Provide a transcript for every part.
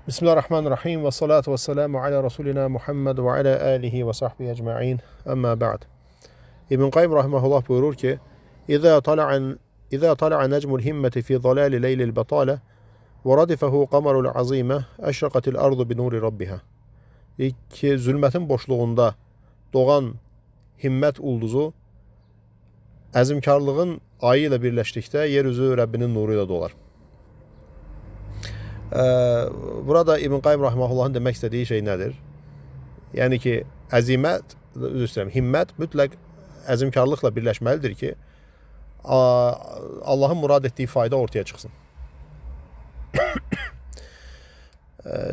Bismillahirrahmanirrahim ve salatu ve selamu ala Resulina Muhammed ve ala alihi ve sahbihi ecma'in. Amma ba'd. İbn Qayyim rahimehullah buyurur ki: İza tala'a necmul himmeti fi zalali leylil batale ve radifehu qamarul azime eşraqatil ardu bi nuri rabbiha. Ki zülmətin boşluğunda doğan himmet ulduzu əzimkarlığın ayı ilə birləşdikdə yeryüzü Rəbbinin nuru ilə dolar. Burada İbn Qayyim rahimehullah'ın demək istədiyi şey nədir? Yəni ki, himmət mütləq əzimkarlıqla birləşməlidir ki, Allahın murad etdiyi fayda ortaya çıxsın.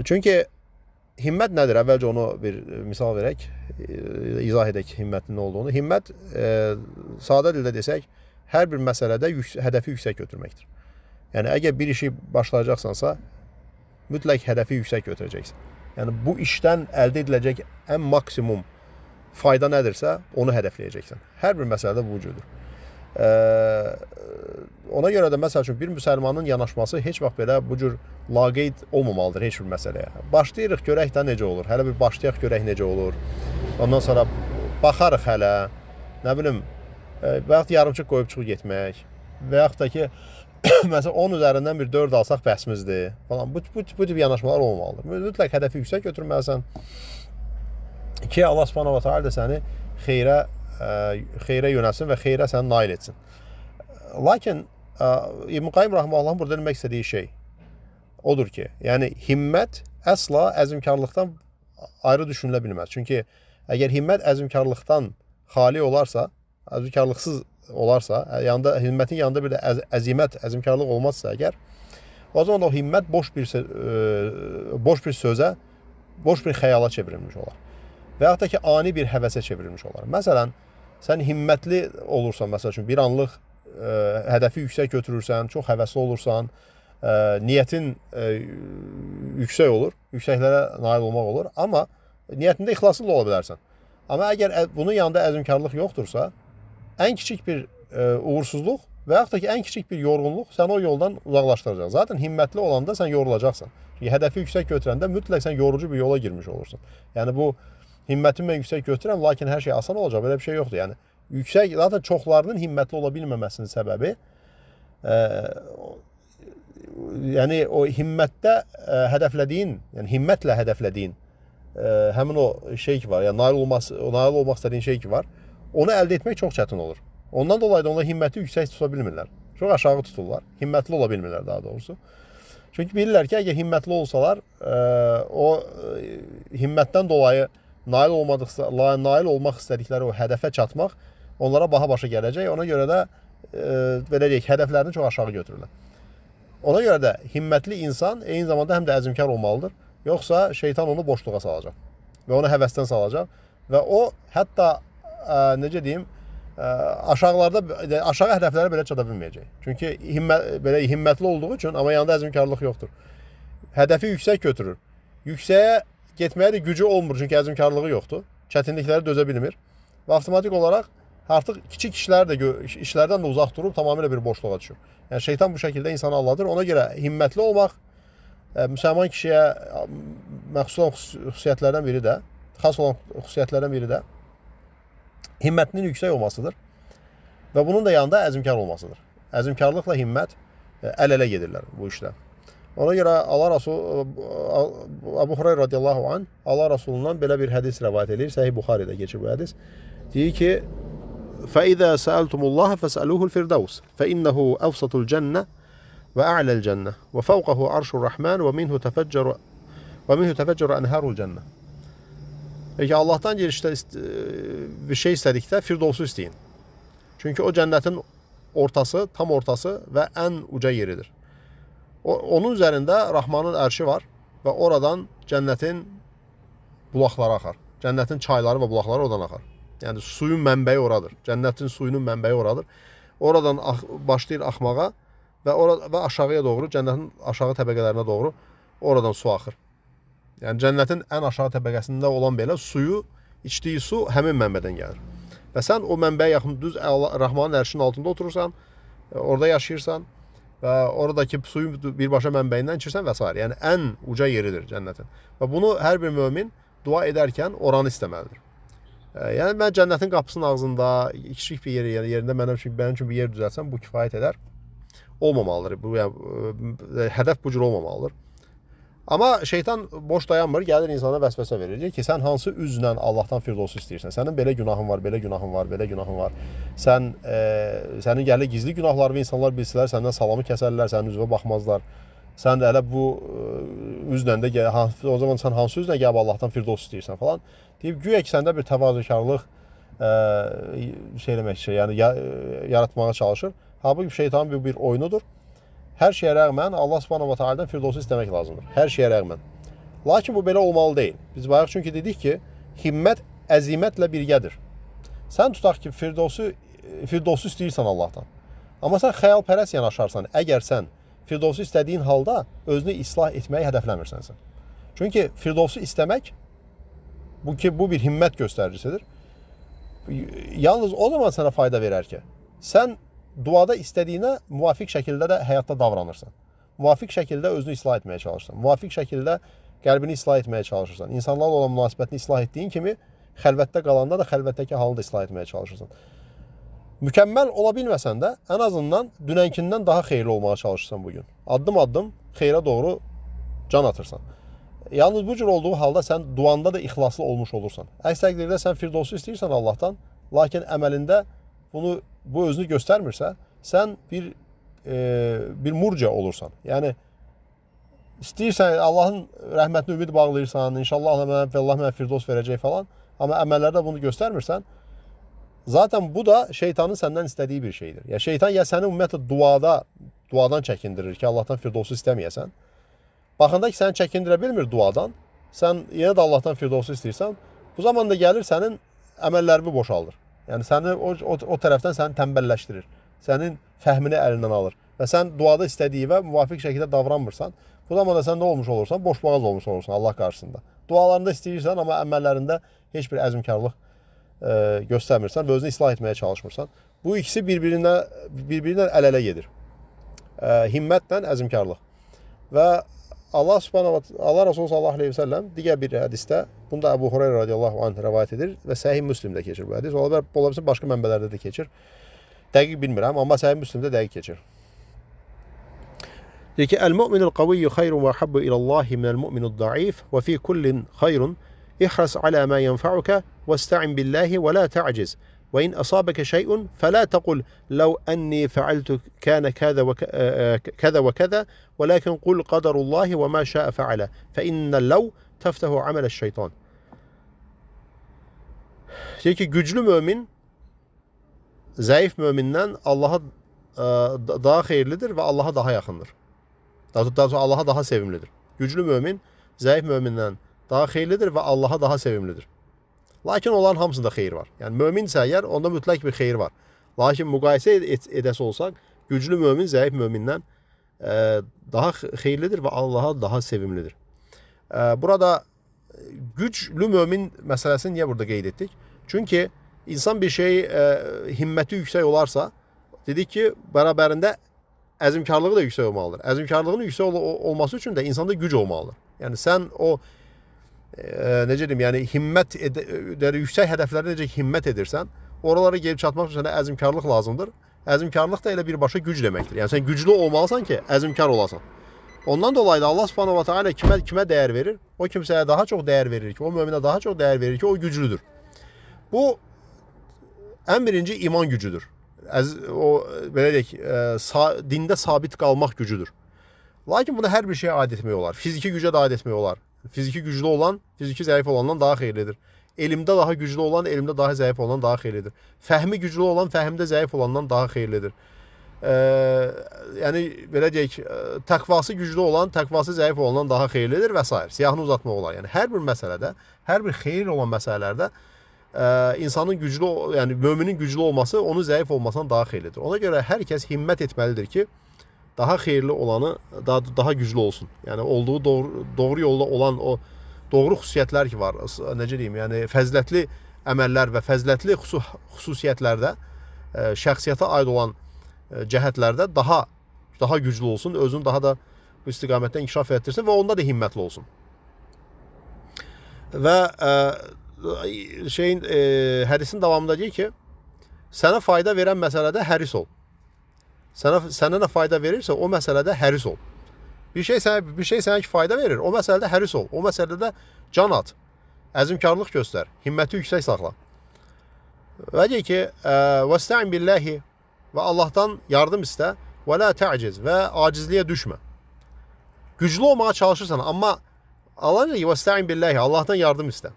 Çünki himmət nədir? Əvvəlcə onu bir misal verək, izah edək himmətin nə olduğunu. Himmət, sadə dildə desək, hər bir məsələdə hədəfi yüksək götürməkdir. Yəni, əgər bir işi başlayacaqsansa, mütləq hədəfi yüksək götürəcəksən. Yəni, bu işdən əldə ediləcək ən maksimum fayda nədirsə, onu hədəfləyəcəksən. Hər bir məsələdə bu cürdür. Ona görə də, məsəl üçün, bir müsəlmanın yanaşması heç vaxt belə bu cür laqeyd olmamalıdır heç bir məsələyə. Başlayırıq, görək də necə olur. Hələ bir başlayaq, görək necə olur. Ondan sonra baxarıq hələ, nə bilim, və yaxud yarımçıq qoyub çıxıb getmək, və yaxud da ki, məsələn, 10 üzərindən bir 4 alsaq bəhsimizdir falan. Bu tip yanaşmalar olmalıdır. Mütləq hədəfi yüksək götürməlisən ki, Allah subhanahu wa ta'ala da səni xeyrə yönəlsin və xeyrə səni nail etsin. Lakin İbn Qayyim rahimehullah'ın burada demək istədiyi şey odur ki, yəni himmət əsla əzimkarlıqdan ayrı düşünülə bilməz. Çünki əgər himmət əzimkarlıqdan xali olarsa, əzimkarlıqsız olarsa, himmətin yanında bir də əzimkarlıq olmazsa əgər, o zaman o himmət boş bir sözə, boş bir xəyala çevrilmiş olar. Və yaxud da ki, ani bir həvəsə çevrilmiş olar. Məsələn, sən himmətli olursan, məsəl üçün, bir anlıq hədəfi yüksək götürürsən, çox həvəsli olursan, niyyətin yüksək olur, yüksəklərə nail olmaq olur, amma niyyətində ixlaslı da ola bilərsən. Amma əgər bunun yanında əzimkarlıq yoxdursa, ən kiçik bir uğursuzluq və yaxud da ki, ən kiçik bir yorğunluq səni o yoldan uzaqlaşdıracaq. Zaten himmətli olanda sən yorulacaqsan. Çünki hədəfi yüksək götürəndə mütləq sən yorucu bir yola girmiş olursun. Yəni bu, himmətimi mən yüksək götürəm, lakin hər şey asan olacaq, belə bir şey yoxdur. Yəni, zaten çoxlarının himmətli ola bilməməsinin səbəbi, yəni o himmətdə hədəflədiyin, yəni himmətlə hədəflədiyin həmin o şey ki var, yəni nail olmaq istədiyin şey ki var, onu əldə etmək çox çətin olur. Ondan dolayı da onlar himməti yüksək tuta bilmirlər. Çox aşağı tuturlar. Himmətli ola bilmirlər daha doğrusu. Çünki bilirlər ki, əgər himmətli olsalar, o himmətdən dolayı nail olmaq istədikləri o hədəfə çatmaq onlara baha başa gələcək. Ona görə də, belə deyək, hədəflərini çox aşağı götürürlər. Ona görə də himmətli insan eyni zamanda həm də əzimkar olmalıdır. Yoxsa şeytan onu boşluğa salacaq və onu həvəsdən salacaq və o, hətta necə deyim, aşağı hədəflərə belə çata bilməyəcək. Çünki belə himmətli olduğu üçün, amma yanında əzimkarlıq yoxdur. Hədəfi yüksək götürür. Yüksəyə getməyə də gücü olmur, çünki əzimkarlığı yoxdur. Çətinlikləri dözə bilmir. Və avtomatik olaraq artıq kiçik işlərdən də uzaq durub tamamilə bir boşluğa düşür. Yəni şeytan bu şəkildə insanı aldadır. Ona görə himmətli olmaq müsəlman kişiyə məxsus olan xüsusiyyətlərdən biri də, xas olan xüsusiyyətlərdən biri də himmətinin yüksək olmasıdır və bunun da yanında əzimkar olmasıdır. Əzimkarlıqla himmət əl-ələ gedirlər bu işlə. Ona görə Allah Rasul, Abu Hurayra radiyallahu anh, Allah Rasulundan belə bir hədis rəvayət edir, Səhih Buxaridə geçir bu hədis. Deyir ki, فَإِذَا سَأَلْتُمُ اللّٰهَ فَسْأَلُوهُ الْفِرْدَوْسِ فَإِنَّهُ أَوْسَطُ الْجَنَّةِ وَأَعْلَى الْجَنَّةِ وَفَوْقَهُ عَرْشُ الرَّحْمَنِ وَمِنْهُ تَفَجَّرُ أَنْهَارُ الْجَنَّةِ. Peki Allah'tan bir şey istədikdə Firdovsu istəyin. Çünki o cənnətin ortası, tam ortası və ən uca yeridir. Onun üzərində Rahmanın ərşi var və oradan cənnətin bulaqları axar. Cənnətin çayları və bulaqları oradan axar. Yəni suyun mənbəyi oradır. Cənnətin suyunun mənbəyi oradır. Oradan başlayır axmağa və aşağıya doğru, cənnətin aşağı təbəqələrinə doğru oradan su axır. Yəni cənnətin ən aşağı təbəqəsində olan belə suyu, içdiyi su həmin mənbədən gəlir. Və sən o mənbəyə yaxın düz Rahmanın ərşinin altında oturursan, orada yaşayırsan və oradakı suyu birbaşa mənbəyindən içirsən və s. Yəni ən uca yeridir cənnətin. Və bunu hər bir mömin dua edərkən oranı istəməlidir. Yəni mən cənnətin qapısının ağzında kiçik bir yerində mənim üçün bir yer düzəltsəm bu kifayət edər. Olmamalıdır. Bu yəni hədəf bu cür olmamalıdır. Amma şeytan boş dayanmır, gəlir insana vəsvəsə verir. Deyir ki, sən hansı üzlə Allahdan firdovsu istəyirsən? Sənin belə günahın var, belə günahın var, belə günahın var. Sənin gəlir gizli günahlarını insanlar bilsələr, səndən salamı kəsərlər, sənin üzvə baxmazlar. Sən də elə bu üzlə də o zaman sən hansı üzlə gəlib Allahdan firdovsu istəyirsən falan. Deyib, güya ki, səndə bir təvazökarlıq yəni yaratmağa çalışır. Halbuki şeytanın bir oyunudur. Hər şeyə rəğmən Allah Subhanahu va Taala'dan firdovsu istəmək lazımdır. Hər şeyə rəğmən. Lakin bu belə olmalı deyil. Biz bayaq çünki dedik ki, himmət əzimətlə birgədir. Sən tutaq ki, firdovsu istəyirsən Allahdan. Amma sən xəyalpərəst yanaşarsan, əgər sən firdovsu istədiyin halda özünü islah etməyi hədəfləmirsənsə. Çünki firdovsu istəmək bu bir himmət göstəricisidir. Yalnız o zaman sənə fayda verər ki, sən duada istədiyinə müvafiq şəkildə də həyatda davranırsan. Müvafiq şəkildə özünü islah etməyə çalışırsan. Müvafiq şəkildə qəlbini islah etməyə çalışırsan. İnsanlarla olan münasibətini islah etdiyin kimi, xəlvətdə qalanda da xəlvətdəki halını da islah etməyə çalışırsan. Mükəmməl ola bilməsən də, ən azından dünənkindən daha xeyirli olmağa çalışırsan bugün. Addım-addım xeyrə doğru can atırsan. Yalnız bu cür olduğu halda sən duanda da ixlaslı olmuş olursan. Əks təqdirdə sən firdovsu istəyirsən Allahdan, lakin əməlində bu özünü göstərmirsə, sən bir murciə olursan. Yəni istəyirsən Allahın rəhmətinə ümid bağlayırsan, inşallah Allah mənə firdos verəcək falan, amma əməllərdə bunu göstərmirsən, zaten bu da şeytanın səndən istədiyi bir şeydir. Yəni şeytan ya səni ümumiyyətlə duadan çəkindirir ki, Allahdan firdovsu istəməyəsən. Baxanda ki, səni çəkindirə bilmir duadan, sən yenə də Allahdan firdovsu istəyirsən, bu zaman da gəlir sənin əməllərini boşaldır. Yəni səni o tərəfdən səni tənbəlləşdirir. Sənin fəhmini əlindən alır. Və sən duada istədiyi və müvafiq şəkildə davranmırsan, bu zaman da sən nə olmuş olursan? Boşboğaz olmuş olursan Allah qarşısında. Dualarında istəyirsən, amma əməllərində heç bir əzmkarlıq göstərmirsən və özünü islah etməyə çalışmırsan. Bu ikisi bir-birinə əl-ələ gedir. Himmətlə əzmkarlıq. Və Allah Resulü sallallahu aleyhi ve sellem digər bir hədisdə, bunu da Əbu Hureyre radiyallahu anh rəvayət edir və Səhih Müslimdə keçir bu hədis. Ola bilsin başqa mənbələrdə də keçir. Dəqiq bilmirəm, amma Səhih Müslimdə dəqiq keçir. Deyir ki, Əl-mu'minul qaviyyu xayrun və habbu ilallahi minəl-mu'minul da'if və fi kullin xayrun ihras alə mə yenfa'uka və ista'in billahi və la ta'ciz. وإن أصابك شيء فلا تقل لو أني فعلت كان كذا وكذا ولكن قل قدر الله وما شاء فعله فإن اللو تفتح عمل الشيطان. Deyir ki, güclü mömin zəif mömindən Allaha daha xeyirlidir və Allaha daha yaxındır. Daha doğrusu Allaha daha sevimlidir. Güclü mömin zəif mömindən daha xeyirlidir və Allaha daha sevimlidir. Lakin onların hamısında xeyir var. Yəni möminsə əgər, onda mütləq bir xeyir var. Lakin müqayisə edəsi olsaq, güclü mömin zəif mömindən daha xeyirlidir və Allaha daha sevimlidir. Burada güclü mömin məsələsini niyə burada qeyd etdik? Çünki insan bir şey himməti yüksək olarsa, dedik ki, bərabərində əzmkarlığı da yüksək olmalıdır. Əzmkarlığının yüksək olması üçün də insanda güc olmalıdır. Yəni sən o necə deyim, yəni yüksək hədəflərə necə himmət edirsən, oralara gelib çatmaq üçün sənə əzmkarlıq lazımdır. Əzmkarlıq da elə birbaşa güc deməkdir. Yəni sən güclü olmalısan ki, əzmkar olasan. Ondan dolayı da Allah Subhanahu va Taala kimə dəyər verir? O kimsəyə daha çox dəyər verir ki, o möminə daha çox dəyər verir ki, o güclüdür. Bu ən birinci iman gücüdür. O belə deyək, dində sabit qalmaq gücüdür. Lakin bunu hər bir şeyə aid etmək olar. Fiziki gücə də aid etmək olar. Fiziki güclü olan, fiziki zəif olandan daha xeyirlidir. Elmdə daha güclü olan, elmdə daha zəif olandan daha xeyirlidir. Fəhmi güclü olan, fəhmdə zəif olandan daha xeyirlidir. Yəni, belə deyək, təqvası güclü olan, təqvası zəif olandan daha xeyirlidir və s. Siyahını uzatmaq olar. Yəni, hər bir məsələdə, hər bir xeyir olan məsələlərdə insanın güclü, yəni möminin güclü olması, onun zəif olmasından daha xeyirlidir. Ona görə hər kəs himmət etməlidir ki, daha xeyirli olanı daha güclü olsun. Yəni olduğu doğru yolda olan o doğru xüsusiyyətlər ki var, necə deyim, yəni fəzilətli əməllər və fəzilətli xüsusiyyətlərdə, şəxsiyyətə aid olan cəhətlərdə daha daha güclü olsun, özünü daha da bu istiqamətdə inkişaf etdirsin və onda da himmətli olsun. Və hədisin davamında deyir ki, sənə fayda verən məsələdə həris ol. Sənə nə fayda verirsə, o məsələdə həris ol. Bir şey sənə ki fayda verir, o məsələdə həris ol. O məsələdə can at, əzmkarlıq göstər, himməti yüksək saxla. Və deyir ki, vəstə'in billahi, və Allahdan yardım istə, və la tə'ciz, və acizliyə düşmə. Güclü olmağa çalışırsan, amma Allah deyir ki, vəstə'in billahi, Allahdan yardım istə.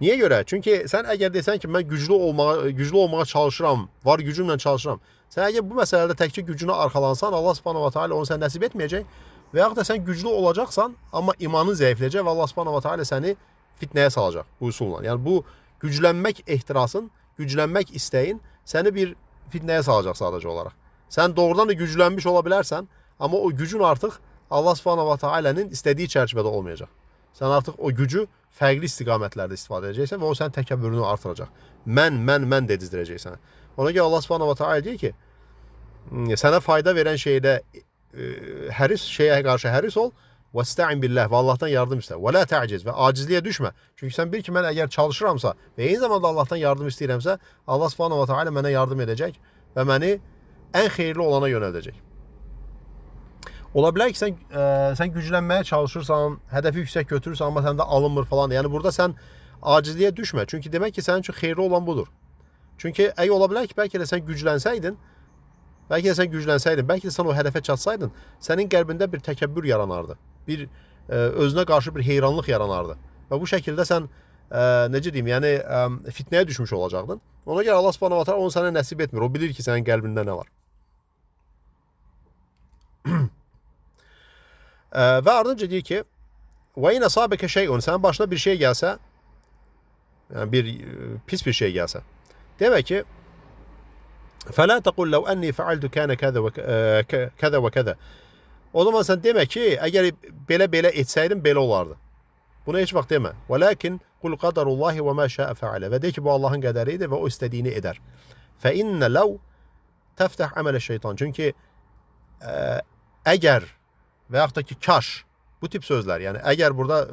Niyə görə? Çünki sən əgər desən ki, mən güclü olmağa çalışıram, var gücümlə çalışıram. Sən əgər bu məsələdə təkcə gücünə arxalansan, Allah Subhanahu va Taala onu sənə nəsib etməyəcək və yaxud da sən güclü olacaqsan, amma imanın zəifləyəcək və Allah Subhanahu va Taala səni fitnəyə salacaq bu üsulla. Yəni bu güclənmək ehtirasın, güclənmək istəyin səni bir fitnəyə salacaq sadəcə olaraq. Sən doğrudan da güclənmiş ola bilərsən, amma o gücün artıq Allah Subhanahu va Taala'nın istədiyi çərçivədə olmayacaq. Sən artıq o gücü fərqli istiqamətlərdə istifadə edəcəksən və o sənin təkəbbürünü artıracaq. Mən dedizdirəcək sənə. Ona görə Allah Subhanahu va Taala deyir ki, sənə fayda verən şeydə şeyə qarşı həris ol, vəstə'in billah, və Allahdan yardım istə. Və la tə'ciz, və acizliyə düşmə. Çünki sən bil ki, mən əgər çalışıramsa və eyni zamanda Allahdan yardım istəyirəmsə, Allah Subhanahu va Taala mənə yardım edəcək və məni ən xeyirli olana yönəldəcək. Ola bilər ki, sən güclənməyə çalışırsan, hədəfi yüksək götürürsən, amma səndə alınmır falan. Yəni burada sən acizliyə düşmə. Çünki demək ki, sənin üçün xeyirli olan budur. Çünki əgər ola bilər ki, bəlkə də sən güclənsəydin, bəlkə də sən o hədəfə çatsaydın, sənin qəlbində bir təkəbbür yaranardı. Bir özünə qarşı bir heyranlıq yaranardı. Və bu şəkildə sən necə deyim, yəni fitnəyə düşmüş olacaqdın. Ona görə Allah Subhanahu va Taala onu sənə nəsib etmir. O bilir ki, sənin qəlbində nə var. Və ardınca deyir ki, və in asabaka şey'un, sənin başına bir şey gəlsə, yəni pis bir şey gəlsə, demək ki, fələ təqul ləv ənni fəaltu kənə kədə və kədə. O zaman sən demə ki, əgər belə etsəydim, belə olardı. Buna heç vaxt demə. Və lakin qul qadarullahi və mə şəə fəalə. Və de ki, bu Allahın qədəridir və o istədiyini edər. Fə innə ləv təftəh əmələ şeytan. Çünki əgər və yaxud da ki, kaş, bu tip sözlər, yəni əgər burada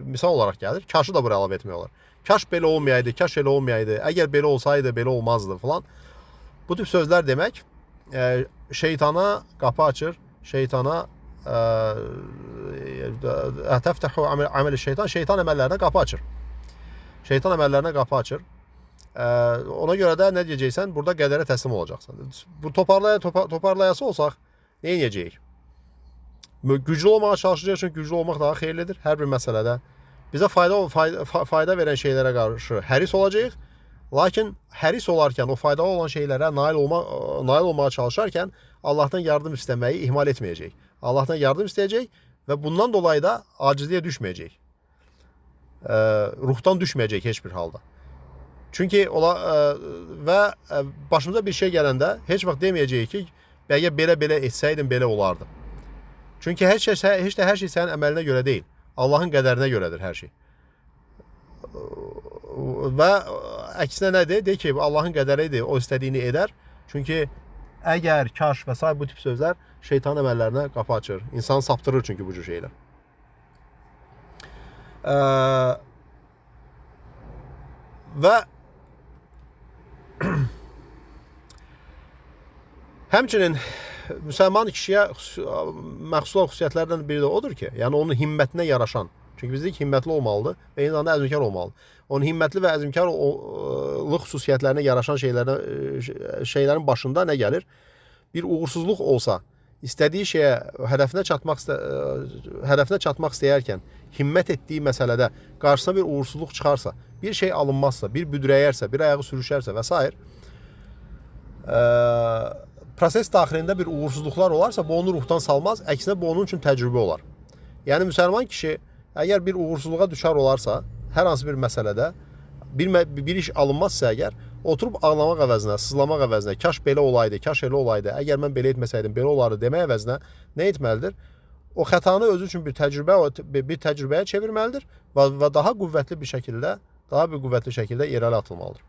misal olaraq gəlir, kaşı da buraya əlavə etmək olar. Kaş belə olmayaydı, kaş elə olmayaydı, əgər belə olsaydı, belə olmazdı falan. Bu tip sözlər demək şeytana qapı açır, şeytana təftəhu əməli şeytan, şeytan əməllərinə qapı açır. Şeytan əməllərinə qapı açır. Ona görə də nə deyəcəksən? Burada qədərə təslim olacaqsan. Bu toparlayası olsaq, nə edəcəyik? Güclü olmağa çalışacaq, çünki güclü olmaq daha xeyirlidir hər bir məsələdə. Bizə fayda verən şeylərə qarşı həris olacağıq. Lakin həris olarkən, o faydalı olan şeylərə nail olmağa çalışarkən Allahdan yardım istəməyi ihmal etməyəcək. Allahdan yardım istəyəcək və bundan dolayı da acizliyə düşməyəcək. Ruhdan düşməyəcək heç bir halda. Çünki və başımıza bir şey gələndə heç vaxt deməyəcək ki, əgər belə etsəydin, belə olardı. Çünki hər şey sənin əməlinə görə deyil. Allahın qədərinə görədir hər şey. Və əksinə nədir? Deyir ki, Allahın qədəridir, o istədiyini edər. Çünki əgər, kaş və s. bu tip sözlər şeytan əməllərinə qapı açır. İnsanı saptırır çünki bu cür şeylər. Və həmçinin müsəlman kişiyə məxsus olan xüsusiyyətlərdən biri də odur ki, yəni onun himmətinə yaraşan. Çünki biz deyik himmetli olmalıdır və eyni zamanda əzmkar olmalıdır. Onun himmetli və əzmkarlıq xüsusiyyətlərinə yaraşan şeylərin başında nə gəlir? Bir uğursuzluq olsa, istədiyi şeyə, hədəfinə çatmaq istəyərkən, himmət etdiyi məsələdə qarşısına bir uğursuzluq çıxarsa, bir şey alınmazsa, bir büdrəyərsə, bir ayağı sürüşərsə və s. Proses daxilində bir uğursuzluqlar olarsa, bu onu ruhdan salmaz, əksinə bu onun üçün təcrübə olar. Yəni, müsəlman kişi əgər bir uğursuzluğa düşər olarsa, hər hansı bir məsələdə bir iş alınmazsa əgər, oturub ağlamaq əvəzinə, sızlamaq əvəzinə, kaş belə olaydı, kaş elə olaydı, əgər mən belə etməsəydim, belə olardı demək əvəzinə nə etməlidir? O xətanı özü üçün bir təcrübəyə çevirməlidir və daha qüvvətli bir şəkildə irəli atılmalıdır.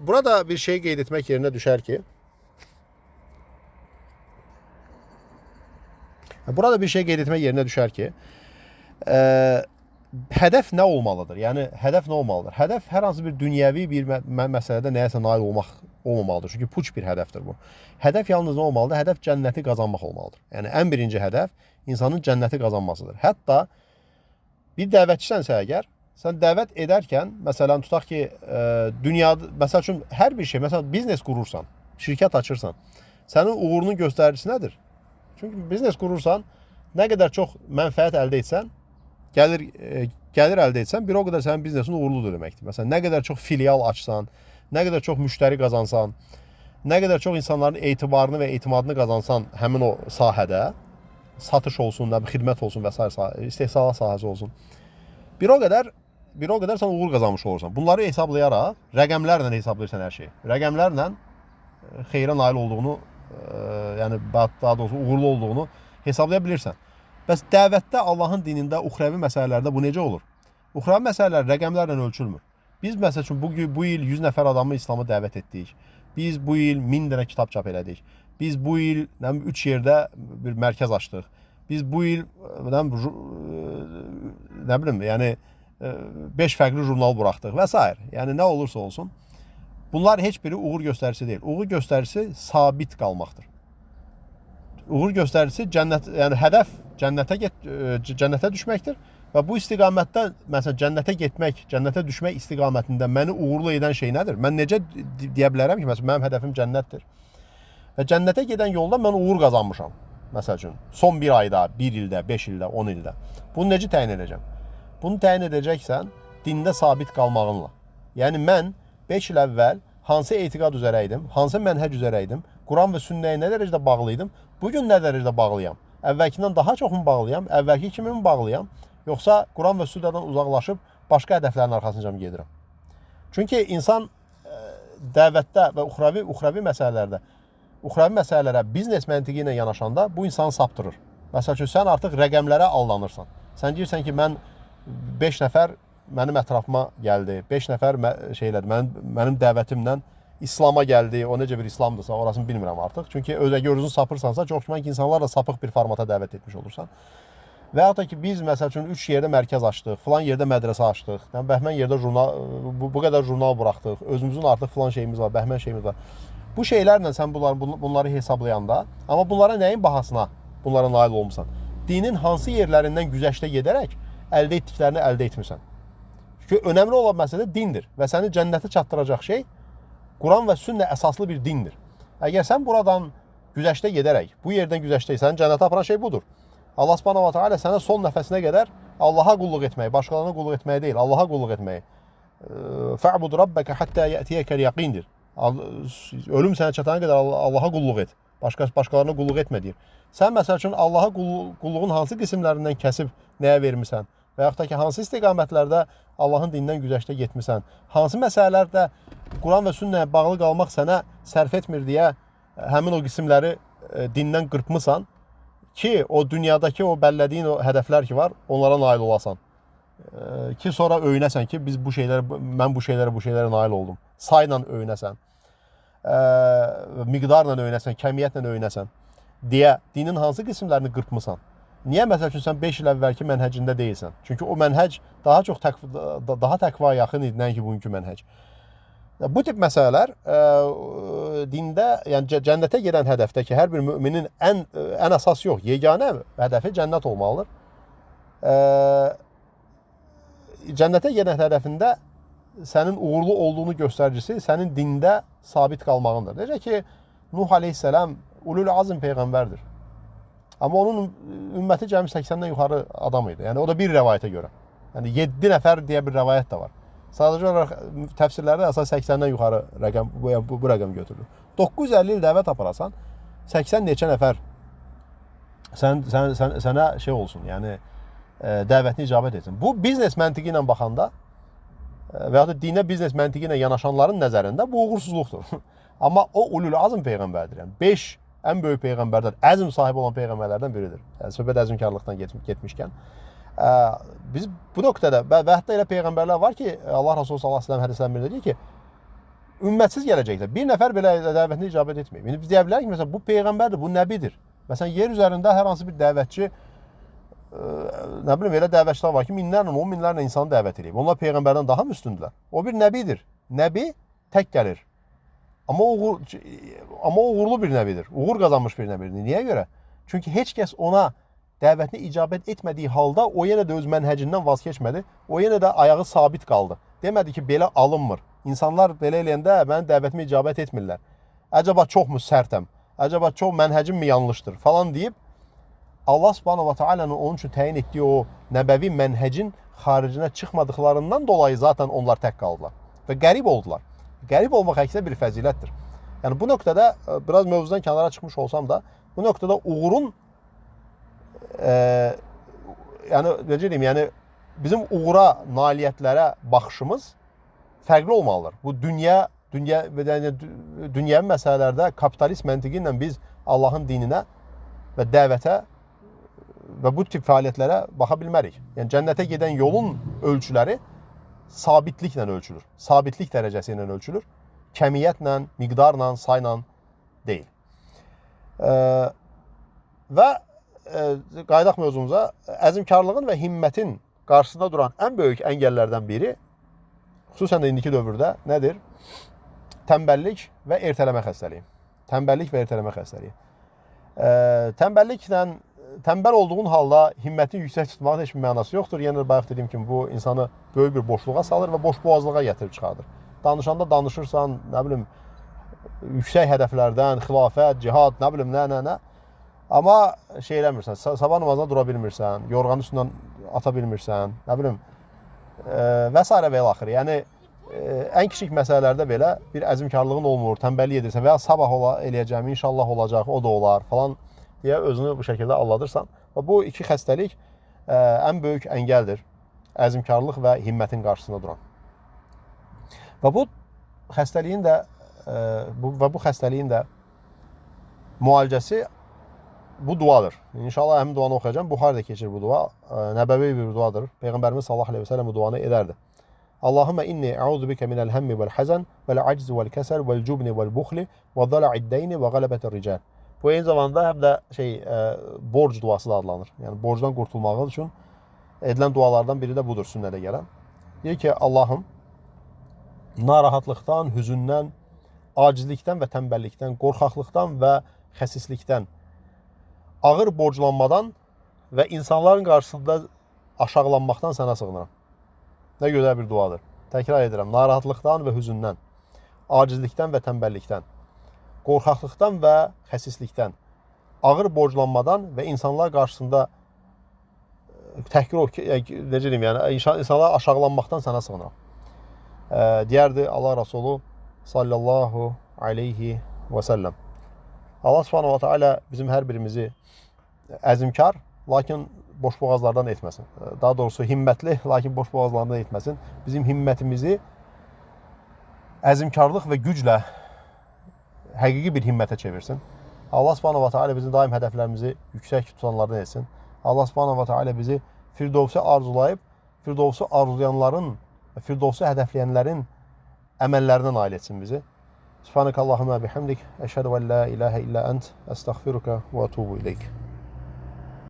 Burada bir şey qeyd etmək yerinə düşər ki, Burada bir şey qeyd etmək yerinə düşər ki, hədəf nə olmalıdır? Yəni hədəf nə olmalıdır? Hədəf hər hansı bir dünyəvi bir məsələdə nəyəsə nail olmaq olmamalıdır. Çünki puç bir hədəfdir bu. Hədəf yalnız nə olmalıdır? Hədəf cənnəti qazanmaq olmalıdır. Yəni ən birinci hədəf insanın cənnəti qazanmasıdır. Hətta bir dəvətçisənsə əgər, sən dəvət edərkən, məsələn tutaq ki, dünyada məsəl üçün hər bir şey, məsələn biznes qurursan, şirkət açırsan, sənin uğurunun göstəricisi nədir? Çünki biznes qurursan, nə qədər çox mənfəət əldə etsən, gəlir əldə etsən, bir o qədər sənin biznesin uğurludur deməkdir. Məsələn, nə qədər çox filial açsan, nə qədər çox müştəri qazansan, nə qədər çox insanların etibarını və etimadını qazansan həmin o sahədə, satış olsun, xidmət olsun və s. istehsalat sahəsi olsun. Bir o qədər sən uğur qazanmış olursan. Bunları hesablayaraq, rəqəmlərlə hesablayırsan hər şeyi. Rəqəmlərlə xeyrə nail olduğunu, yəni daha doğrusu uğurlu olduğunu hesablaya bilirsən. Bəs dəvətdə Allahın dinində, uxravi məsələlərdə bu necə olur? Uxravi məsələlər rəqəmlərlə ölçülmür. Biz məsəl üçün bu il 100 nəfər adamı İslam'a dəvət etdik. Biz bu il 1000 dənə kitab çap elədik. Biz bu il 3 yerdə bir mərkəz açdıq. Biz bu il nə bilim, yəni 5 fərqli jurnal buraxdıq və s. Yəni nə olursa olsun, bunlar heç biri uğur göstəricisi deyil. Uğur göstəricisi sabit qalmaqdır. Uğur göstəricisi cənnət, yəni hədəf cənnətə düşməkdir və bu istiqamətdə məsələn cənnətə getmək, cənnətə düşmək istiqamətində məni uğurlu edən şey nədir? Mən necə deyə bilərəm ki, məsələn mənim hədəfim cənnətdir. Və cənnətə gedən yolda mən uğur qazanmışam. Məsəl üçün son bir ayda, 1 ildə, 5 ildə, 10 ildə. Bunu necə təyin edəcəm? Bunu təyin edəcəksən dində sabit qalmağınla. Yəni mən 5 il əvvəl hansı etiqad üzrə idim, hansı mənhəc üzrə idim, Quran və sünnəyə nə dərəcədə bağlıydım, bugün nə dərəcədə bağlıyam? Əvvəlkindən daha çox mu bağlıyam, əvvəlki kimi mi bağlıyam, yoxsa Quran və sünnədən uzaqlaşıb başqa hədəflərin arxasınca mı gedirəm? Çünki insan dəvətdə və uxravi məsələlərə biznes məntiqi ilə yanaşanda bu insanı saptırır. Məsəl üçün sən artıq rəqəmlərə aldanırsan. Sən deyirsən ki, mən 5 nəfər mənim ətrafıma gəldi, 5 nəfər mənim dəvətimlə İslam'a gəldi, o necə bir İslamdırsa, orasını bilmirəm artıq. Çünki özəgə özünü sapırsansa, çox güman ki, insanlar da sapıq bir formata dəvət etmiş olursan. Və yaxud da ki, biz məsəl üçün 3 yerdə mərkəz açdıq, filan yerdə mədrəsə açdıq, bəhmən yerdə bu qədər jurnal buraxdıq, özümüzün artıq filan şeyimiz var, bəhmən şeyimiz var. Bu şeylərlə sən bunları hesablayanda, amma bunlara nəyin bahasına bunlara nail olmuşsan? Dinin hansı yerlərindən güzəştə gedərək əldə etdiklərini əldə etmirsən? Çünki önəmli olan məsələ dindir və səni cənnətə çatdıracaq şey Quran və sünnə əsaslı bir dindir. Əgər sən buradan güzəştə gedərək, bu yerdən güzəştə, səni cənnətə aparan şey budur. Allah subhanahu wa ta'ala sənə son nəfəsinə qədər Allaha qulluq etməyi, başqalarına qulluq etməyi deyil, Allaha qulluq etməyi. Fa'bud rabbaka hatta ya'tiyakal yaqindir. Ölüm sənə çatana qədər Allaha qulluq et. Başqalarına qulluq etmə deyir. Sən məsəl üçün Allaha qulluğun hansı qismlərindən kəsib nəyə vermirsən? Və yaxud da ki, hansı istiqamətlərdə Allahın dinindən güzəştə getmirsən? Hansı məsələlərdə Quran və sünnəyə bağlı qalmaq sənə sərf etmir deyə həmin o qismləri dindən qırpmısan ki, o dünyadakı o bəllədiyin o hədəflər ki var, onlara nail olasan. Ki sonra öyünəsən ki, mən bu şeylərə nail oldum. Sayla öyünəsən, miqdarla öyünəsən, kəmiyyətlə öyünəsən deyə dinin hansı qismlərini qırpmısan? Niyə məsəl üçün sən 5 il əvvəlki mənhəcində deyilsən? Çünki o mənhəc daha təqvaya yaxın idi, nəinki bugünkü mənhəc. Bu tip məsələlər dində, yəni cənnətə gedən hədəfdə ki, hər bir müminin ən əsas yox, yeganə hədəfi cənnət olmalıdır. Cənnətə gedən hədəfində sənin uğurlu olduğunu göstəricisi sənin dində sabit qalmağındır. Necə ki, Nuh aleyhisselam ulul azm peyğəmbərdir. Amma onun ümməti cəmi 80-dən yuxarı adam idi. Yəni o da bir rəvayətə görə. Yəni 7 nəfər deyə bir rəvayət də var. Sadəcə olaraq təfsirlərdə əsas 80-dən yuxarı rəqəm bu rəqəm götürülür. 950 il dəvət aparasan, 80 neçə nəfər sənə şey olsun, yəni dəvətini icabət etsin. Bu biznes məntiqi ilə baxanda və ya da dinə biznes məntiqi ilə yanaşanların nəzərində bu uğursuzluqdur. Amma o ulul azm peyğəmbərdir. Yəni 5 ən böyük peyğəmbərdən, əzm sahibi olan peyğəmbərlərdən biridir. Yəni söhbət əzmkarlıqdan getmişkən. Biz bu nöqtədə və hətta elə peyğəmbərlər var ki, Allah Resulü sallallahu əleyhi və səlləm hədislərində deyir ki, ümmətsiz gələcəklər. Bir nəfər belə dəvətini icabət etməyib. Yəni biz deyə bilərik ki, məsələn, bu peyğəmbərdir, bu nəbidir. Məsələn, yer üzərində hər hansı bir dəvətçi, nə bilim, elə dəvətçilər var ki, minlərlə, 10 minlərlə insanı dəvət edib. Onlar Peyğəmbərdən daha mı üstündürlər? O bir nəbidir. Nəbi tək gəlir. Amma uğurlu bir nəbidir. Uğur qazanmış bir nəbidir. Niyə görə? Çünki heç kəs ona dəvətini icabət etmədiyi halda o yenə də öz mənhəcindən vaz keçmədi. O yenə də ayağı sabit qaldı. Demədi ki, belə alınmır. İnsanlar belə eləyəndə mənim dəvətimə icabət etmirlər. Əcəba çoxmu sərtəm? Əcəba çox mənhəcim mi yanlışdır? Falan deyib Allah Subhanahu va Taala'nın onun üçün təyin etdiyi o nəbəvi mənhəcin xaricinə çıxmadıqlarından dolayı zaten onlar tək qaldılar və qərib oldular. Qərib olmaq əksinə bir fəzilətdir. Yəni bu nöqtədə biraz mövzudan kənara çıxmış olsam da, bu nöqtədə uğurun yəni necə deyim, yəni bizim uğura, nailiyyətlərə baxışımız fərqli olmalıdır. Bu dünyəvi məsələlərdə kapitalist məntiqi ilə biz Allahın dininə və dəvətə və bu tip fəaliyyətlərə baxa bilmərik. Yəni cənnətə gedən yolun ölçüləri sabitliklə ölçülür. Sabitlik dərəcəsi ilə ölçülür. Kəmiyyətlə, miqdarla, sayla deyil. Və qaydaq mövzumuza, əzmkarlığın və himmətin qarşısında duran ən böyük əngəllərdən biri, xüsusən də indiki dövrdə nədir? Tənbəllik və ertələmə xəstəliyi. Tənbəllik və ertələmə xəstəliyi. Tənbəl olduğun halda himmətin yüksək tutmağın heç bir mənası yoxdur. Yəni, bayaq dediyim kimi, bu insanı böyük bir boşluğa salır və boşboğazlığa gətirib çıxardır. Danışanda danışırsan, nə bilim, yüksək hədəflərdən, xilafət, cihad, nə bilim, nə. Amma şey eləmirsən, sabah namazına dura bilmirsən, yorğanın üstündən ata bilmirsən, nə bilim, və s. və ilaxır. Yəni, ən kiçik məsələlərdə belə bir əzmkarlığın olmur, tənbəllik edirsən və ya sabah eləyəcəm, inşallah olacaq, o da olar falan deyə özünü bu şəkildə alladırsan. Və bu iki xəstəlik ən böyük əngəldir. Əzmkarlıq və himmətin qarşısında duran. Və bu xəstəliyin də müalicəsi bu duadır. İnşallah həmin duanı oxuyacağım. Buxarıda keçir bu dua. Nəbəvi bir duadır. Peyğəmbərimiz sallallahu əleyhi və səlləm bu duanı edərdi. Allahümme inni a'udhu bika minel hemmi vel hazan vel aczi vel kesel vel cubni vel bukhli ve zala'id deyni ve galabetir rical. Bu eyni zamanda həm də borc duası da adlanır. Yəni borcdan qurtulmağı üçün edilən dualardan biri də budur sünnədə gələn. Deyir ki, Allahım narahatlıqdan, hüzündən, acizlikdən və tənbəllikdən, qorxaqlıqdan və xəsislikdən, ağır borclanmadan və insanların qarşısında aşağılanmaqdan sənə sığınıram. Nə gözəl bir duadır. Təkrar edirəm. Narahatlıqdan və hüzündən, acizlikdən və tənbəllikdən, qorxaqlıqdan və xəsislikdən, ağır borclanmadan və insanlar qarşısında necə deyim, yəni insanlar aşağılanmaqdan sənə sığınıram. Deyərdi Allah Rasulü sallallahu aleyhi və səlləm. Allah subhanahu wa ta'ala bizim hər birimizi əzmkar, lakin boşboğazlardan etməsin. Daha doğrusu himmətli, lakin boşboğazlardan etməsin. Bizim himmətimizi əzmkarlıq və güclə həqiqi bir himmətə çevirsin. Allah subhanahu wa ta'ala bizim daim hədəflərimizi yüksək tutanlardan etsin. Allah subhanahu wa ta'ala bizi Firdovsu arzulayıb, Firdovsu arzulayanların və Firdovsu hədəfləyənlərin əməllərindən nail etsin bizi. Subhanakallahumma bihamdik, əşhədu en la ilahe illa ent, əstəğfiruka və etûbu ileyk.